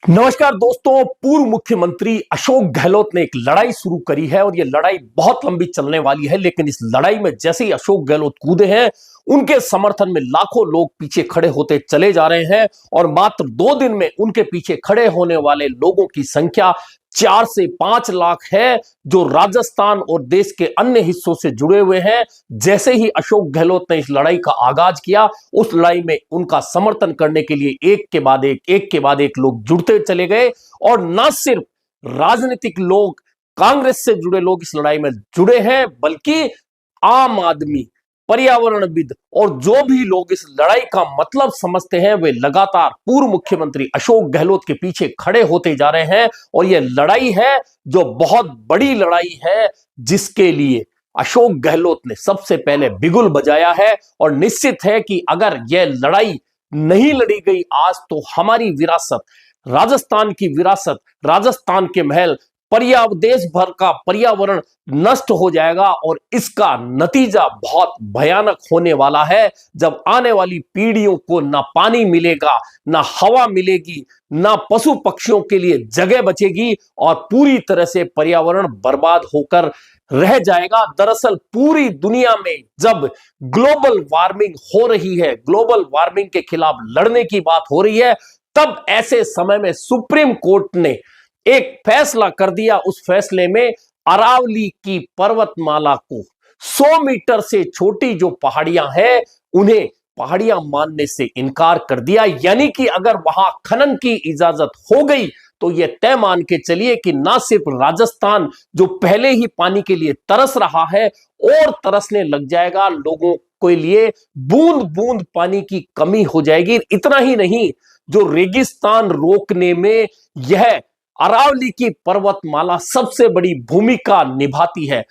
नमस्कार दोस्तों। पूर्व मुख्यमंत्री अशोक गहलोत ने एक लड़ाई शुरू करी है और यह लड़ाई बहुत लंबी चलने वाली है। लेकिन इस लड़ाई में जैसे ही अशोक गहलोत कूदे हैं, उनके समर्थन में लाखों लोग पीछे खड़े होते चले जा रहे हैं और मात्र 2 दिन में उनके पीछे खड़े होने वाले लोगों की संख्या 4 से 5 लाख है, जो राजस्थान और देश के अन्य हिस्सों से जुड़े हुए हैं। जैसे ही अशोक गहलोत ने इस लड़ाई का आगाज किया, उस लड़ाई में उनका समर्थन करने के लिए एक के बाद एक लोग जुड़ते चले गए। और न सिर्फ राजनीतिक लोग, कांग्रेस से जुड़े लोग इस लड़ाई में जुड़े हैं, बल्कि आम आदमी, पर्यावरणविद और जो भी लोग इस लड़ाई का मतलब समझते हैं, वे लगातार पूर्व मुख्यमंत्री अशोक गहलोत के पीछे खड़े होते जा रहे हैं। और यह लड़ाई है जो बहुत बड़ी लड़ाई है, जिसके लिए अशोक गहलोत ने सबसे पहले बिगुल बजाया है। और निश्चित है कि अगर यह लड़ाई नहीं लड़ी गई आज, तो हमारी विरासत, राजस्थान की विरासत, राजस्थान के महल, देश भर का पर्यावरण नष्ट हो जाएगा। और इसका नतीजा बहुत भयानक होने वाला है, जब आने वाली पीढ़ियों को ना पानी मिलेगा, ना हवा मिलेगी, ना पशु पक्षियों के लिए जगह बचेगी और पूरी तरह से पर्यावरण बर्बाद होकर रह जाएगा। दरअसल पूरी दुनिया में जब ग्लोबल वार्मिंग हो रही है, ग्लोबल वार्मिंग के खिलाफ लड़ने की बात हो रही है, तब ऐसे समय में सुप्रीम कोर्ट ने एक फैसला कर दिया। उस फैसले में अरावली की पर्वतमाला को 100 मीटर से छोटी जो पहाड़ियां हैं, उन्हें पहाड़ियां मानने से इनकार कर दिया। यानी कि अगर वहां खनन की इजाजत हो गई, तो यह तय मान के चलिए कि ना सिर्फ राजस्थान, जो पहले ही पानी के लिए तरस रहा है, और तरसने लग जाएगा। लोगों के लिए बूंद बूंद पानी की कमी हो जाएगी। इतना ही नहीं, जो रेगिस्तान रोकने में यह अरावली की पर्वतमाला सबसे बड़ी भूमिका निभाती है।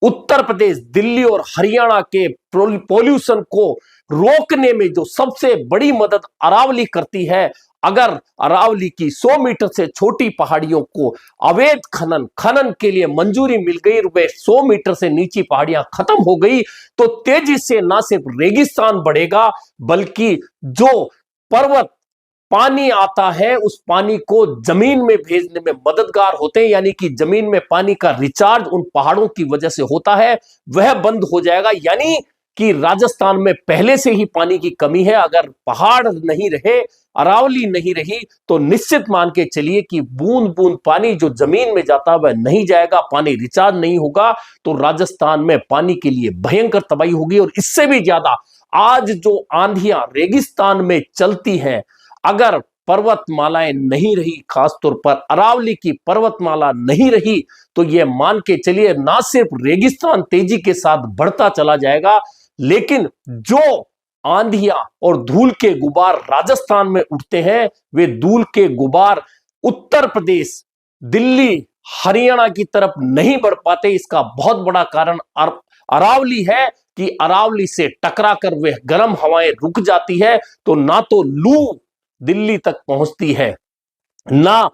उत्तर प्रदेश, दिल्ली और हरियाणा के पोल्यूशन को रोकने में जो सबसे बड़ी मदद अरावली करती है, अगर अरावली की 100 मीटर से छोटी पहाड़ियों को अवैध खनन के लिए मंजूरी मिल गई, वे 100 मीटर से नीची पहाड़ियां खत्म हो गई, तो तेजी से ना सिर्फ रेगिस्तान बढ़ेगा, बल्कि जो पर्वत पानी आता है, उस पानी को जमीन में भेजने में मददगार होते हैं। यानी कि जमीन में पानी का रिचार्ज उन पहाड़ों की वजह से होता है, वह बंद हो जाएगा। यानी कि राजस्थान में पहले से ही पानी की कमी है। अगर पहाड़ नहीं रहे, अरावली नहीं रही, तो निश्चित मान के चलिए कि बूंद बूंद पानी जो जमीन में जाता वह नहीं जाएगा, पानी रिचार्ज नहीं होगा, तो राजस्थान में पानी के लिए भयंकर तबाही होगी। और इससे भी ज्यादा आज जो आंधियां रेगिस्तान में चलती हैं, अगर पर्वतमालाएं नहीं रही, खासतौर पर अरावली की पर्वतमाला नहीं रही, तो यह मान के चलिए ना सिर्फ रेगिस्तान तेजी के साथ बढ़ता चला जाएगा, लेकिन जो आंधियां और धूल के गुबार राजस्थान में उठते हैं, वे धूल के गुबार उत्तर प्रदेश, दिल्ली, हरियाणा की तरफ नहीं बढ़ पाते। इसका बहुत बड़ा कारण अरावली है कि अरावली से टकराकर वे गर्म हवाएं रुक जाती है, तो ना तो लू दिल्ली तक पहुंचती है, ना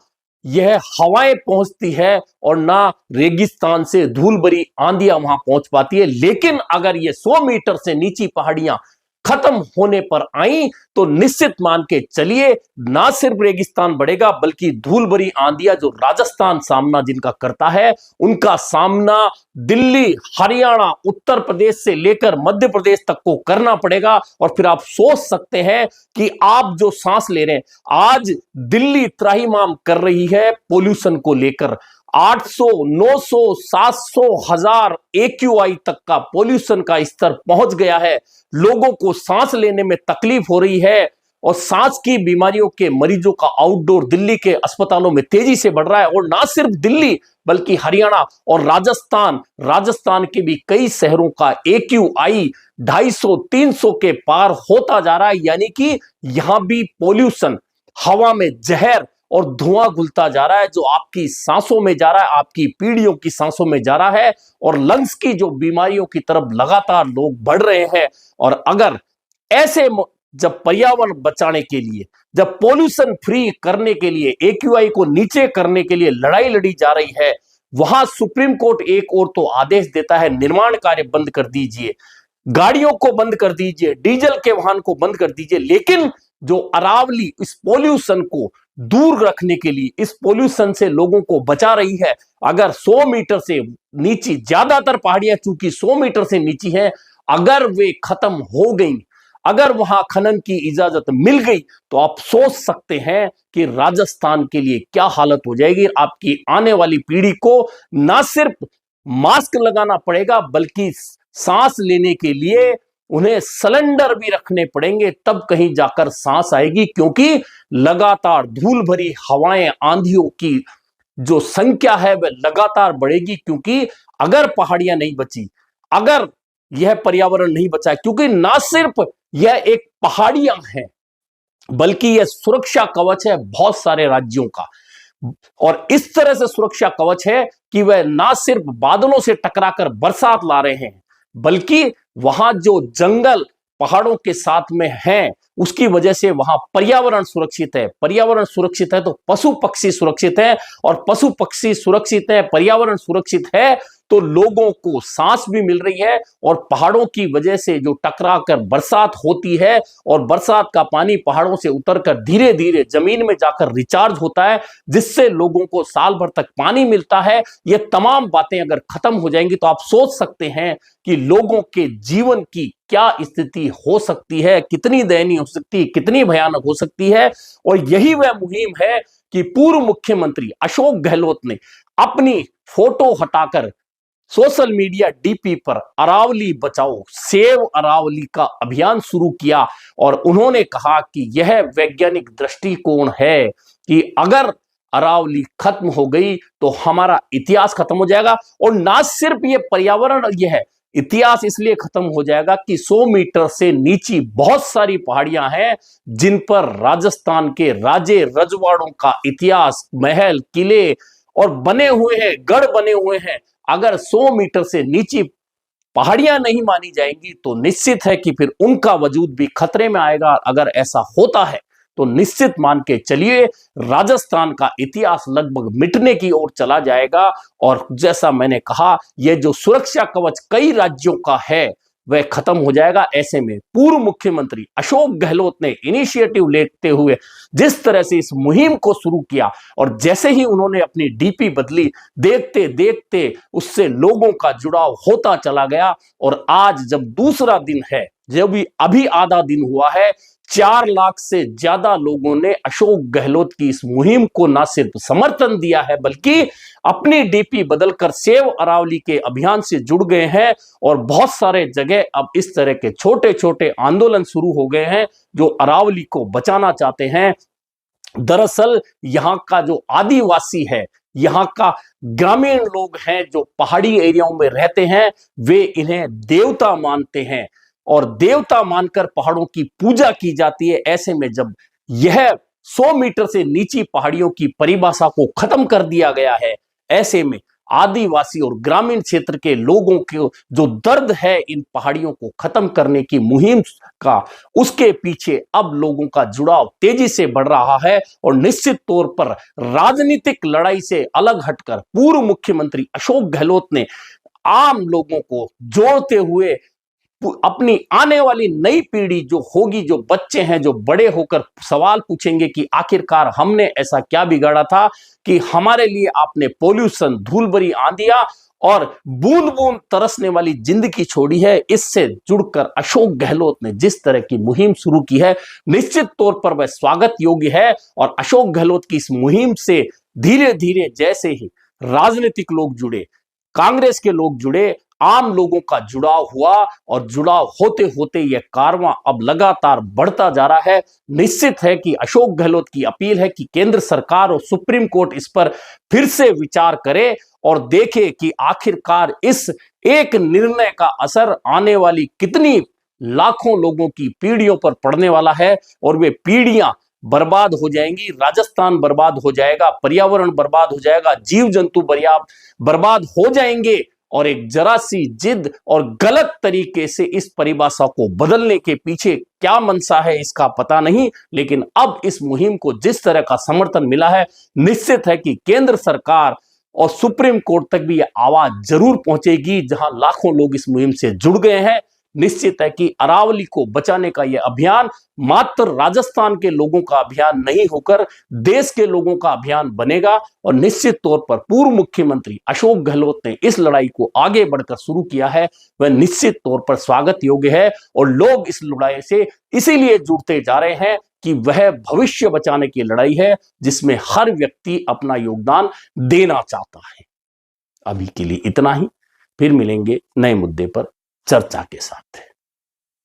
यह हवाएं पहुंचती है, और ना रेगिस्तान से धूल भरी आंधियां वहां पहुंच पाती है। लेकिन अगर ये 100 मीटर से नीची पहाड़ियां खत्म होने पर आई, तो निश्चित मान के चलिए ना सिर्फ रेगिस्तान बढ़ेगा, बल्कि धूल भरी आंधियां जो राजस्थान सामना जिनका करता है, उनका सामना दिल्ली, हरियाणा, उत्तर प्रदेश से लेकर मध्य प्रदेश तक को करना पड़ेगा। और फिर आप सोच सकते हैं कि आप जो सांस ले रहे हैं, आज दिल्ली त्राहिमाम कर रही है पोल्यूशन को लेकर। 800, 900, 700, 1000 AQI तक का पोल्यूशन का स्तर पहुंच गया है। लोगों को सांस लेने में तकलीफ हो रही है, और सांस की बीमारियों के मरीजों का आउटडोर दिल्ली के अस्पतालों में तेजी से बढ़ रहा है। और ना सिर्फ दिल्ली, बल्कि हरियाणा और राजस्थान के भी कई शहरों का AQI 250, 300 के पार होता जा रहा है। यानी कि यहां भी पोल्यूशन, हवा में जहर और धुआं घुलता जा रहा है, जो आपकी सांसों में जा रहा है, आपकी पीढ़ियों की सांसों में जा रहा है, और लंग्स की जो बीमारियों की तरफ लगातार लोग बढ़ रहे हैं। और अगर ऐसे जब पर्यावरण बचाने के लिए, जब पोल्यूशन फ्री करने के लिए, AQI को नीचे करने के लिए लड़ाई लड़ी जा रही है, वहां सुप्रीम कोर्ट एक और तो आदेश देता है, निर्माण कार्य बंद कर दीजिए, गाड़ियों को बंद कर दीजिए, डीजल के वाहन को बंद कर दीजिए, लेकिन जो अरावली इस पॉल्यूशन को दूर रखने के लिए, इस पॉल्यूशन से लोगों को बचा रही है, अगर 100 मीटर से नीचे, ज्यादातर पहाड़ियां चूंकि 100 मीटर से नीचे हैं, अगर वे खत्म हो गई, अगर वहां खनन की इजाजत मिल गई, तो आप सोच सकते हैं कि राजस्थान के लिए क्या हालत हो जाएगी। आपकी आने वाली पीढ़ी को ना सिर्फ मास्क लगाना पड़ेगा, बल्कि सांस लेने के लिए उन्हें सिलेंडर भी रखने पड़ेंगे, तब कहीं जाकर सांस आएगी। क्योंकि लगातार धूल भरी हवाएं, आंधियों की जो संख्या है वह लगातार बढ़ेगी। क्योंकि अगर पहाड़ियां नहीं बची, अगर यह पर्यावरण नहीं बचा, क्योंकि ना सिर्फ यह एक पहाड़ियां हैं, बल्कि यह सुरक्षा कवच है बहुत सारे राज्यों का। और इस तरह से सुरक्षा कवच है कि वह ना सिर्फ बादलों से टकराकर बरसात ला रहे हैं, बल्कि वहां जो जंगल पहाड़ों के साथ में हैं, उसकी वजह से वहां पर्यावरण सुरक्षित है। पर्यावरण सुरक्षित है तो पशु पक्षी सुरक्षित है, और पशु पक्षी सुरक्षित है, पर्यावरण सुरक्षित है, तो लोगों को सांस भी मिल रही है। और पहाड़ों की वजह से जो टकरा कर बरसात होती है, और बरसात का पानी पहाड़ों से उतरकर धीरे धीरे जमीन में जाकर रिचार्ज होता है, जिससे लोगों को साल भर तक पानी मिलता है। ये तमाम बातें अगर खत्म हो जाएंगी, तो आप सोच सकते हैं कि लोगों के जीवन की क्या स्थिति हो सकती है, कितनी दयनीय हो सकती है, कितनी भयानक हो सकती है। और यही वह मुहिम है कि पूर्व मुख्यमंत्री अशोक गहलोत ने अपनी फोटो हटाकर सोशल मीडिया डीपी पर अरावली बचाओ, सेव अरावली का अभियान शुरू किया। और उन्होंने कहा कि यह वैज्ञानिक दृष्टिकोण है कि अगर अरावली खत्म हो गई तो हमारा इतिहास खत्म हो जाएगा। और ना सिर्फ ये पर्यावरण, यह है इतिहास इसलिए खत्म हो जाएगा कि 100 मीटर से नीचे बहुत सारी पहाड़ियां हैं जिन पर राजस्थान के राजे रजवाड़ों का इतिहास, महल, किले और बने हुए हैं, गढ़ बने हुए हैं। अगर 100 मीटर से नीचे पहाड़ियां नहीं मानी जाएंगी, तो निश्चित है कि फिर उनका वजूद भी खतरे में आएगा। अगर ऐसा होता है तो निश्चित मान के चलिए, राजस्थान का इतिहास लगभग मिटने की ओर चला जाएगा। और जैसा मैंने कहा, यह जो सुरक्षा कवच कई राज्यों का है वह खत्म हो जाएगा। ऐसे में पूर्व मुख्यमंत्री अशोक गहलोत ने इनिशिएटिव लेते हुए जिस तरह से इस मुहिम को शुरू किया, और जैसे ही उन्होंने अपनी डीपी बदली, देखते देखते उससे लोगों का जुड़ाव होता चला गया। और आज जब दूसरा दिन है, जब भी अभी आधा दिन हुआ है, 4 लाख से ज्यादा लोगों ने अशोक गहलोत की इस मुहिम को न सिर्फ समर्थन दिया है, बल्कि अपनी डीपी बदलकर सेव अरावली के अभियान से जुड़ गए हैं। और बहुत सारे जगह अब इस तरह के छोटे छोटे आंदोलन शुरू हो गए हैं जो अरावली को बचाना चाहते हैं। दरअसल यहां का जो आदिवासी है, यहां का ग्रामीण लोग हैं जो पहाड़ी एरियाओं में रहते हैं, वे इन्हें देवता मानते हैं, और देवता मानकर पहाड़ों की पूजा की जाती है। ऐसे में जब यह 100 मीटर से नीची पहाड़ियों की परिभाषा को खत्म कर दिया गया है, ऐसे में आदिवासी और ग्रामीण क्षेत्र के लोगों के जो दर्द है इन पहाड़ियों को खत्म करने की मुहिम का, उसके पीछे अब लोगों का जुड़ाव तेजी से बढ़ रहा है। और निश्चित तौर पर राजनीतिक लड़ाई से अलग हटकर पूर्व मुख्यमंत्री अशोक गहलोत ने आम लोगों को जोड़ते हुए अपनी आने वाली नई पीढ़ी जो होगी, जो बच्चे हैं, जो बड़े होकर सवाल पूछेंगे कि आखिरकार हमने ऐसा क्या बिगाड़ा था कि हमारे लिए आपने पोल्यूशन, धूल भरी आंधियां और बूंद बूंद तरसने वाली जिंदगी छोड़ी है। इससे जुड़कर अशोक गहलोत ने जिस तरह की मुहिम शुरू की है, निश्चित तौर पर वह स्वागत योग्य है। और अशोक गहलोत की इस मुहिम से धीरे धीरे जैसे ही राजनीतिक लोग जुड़े, कांग्रेस के लोग जुड़े, आम लोगों का जुड़ाव हुआ, और जुड़ाव होते होते यह कारवां अब लगातार बढ़ता जा रहा है। निश्चित है कि अशोक गहलोत की अपील है कि केंद्र सरकार और सुप्रीम कोर्ट इस पर फिर से विचार करे और देखे कि आखिरकार इस एक निर्णय का असर आने वाली कितनी लाखों लोगों की पीढ़ियों पर पड़ने वाला है। और वे पीढ़ियां बर्बाद हो जाएंगी, राजस्थान बर्बाद हो जाएगा, पर्यावरण बर्बाद हो जाएगा, जीव जंतु बर्बाद हो जाएंगे। और एक जरा सी जिद और गलत तरीके से इस परिभाषा को बदलने के पीछे क्या मंशा है इसका पता नहीं, लेकिन अब इस मुहिम को जिस तरह का समर्थन मिला है, निश्चित है कि केंद्र सरकार और सुप्रीम कोर्ट तक भी यह आवाज जरूर पहुंचेगी, जहां लाखों लोग इस मुहिम से जुड़ गए हैं। निश्चित है कि अरावली को बचाने का यह अभियान मात्र राजस्थान के लोगों का अभियान नहीं होकर देश के लोगों का अभियान बनेगा। और निश्चित तौर पर पूर्व मुख्यमंत्री अशोक गहलोत ने इस लड़ाई को आगे बढ़कर शुरू किया है, वह निश्चित तौर पर स्वागत योग्य है। और लोग इस लड़ाई से इसीलिए जुड़ते जा रहे हैं कि वह भविष्य बचाने की लड़ाई है जिसमें हर व्यक्ति अपना योगदान देना चाहता है। अभी के लिए इतना ही, फिर मिलेंगे नए मुद्दे पर चर्चा के साथ।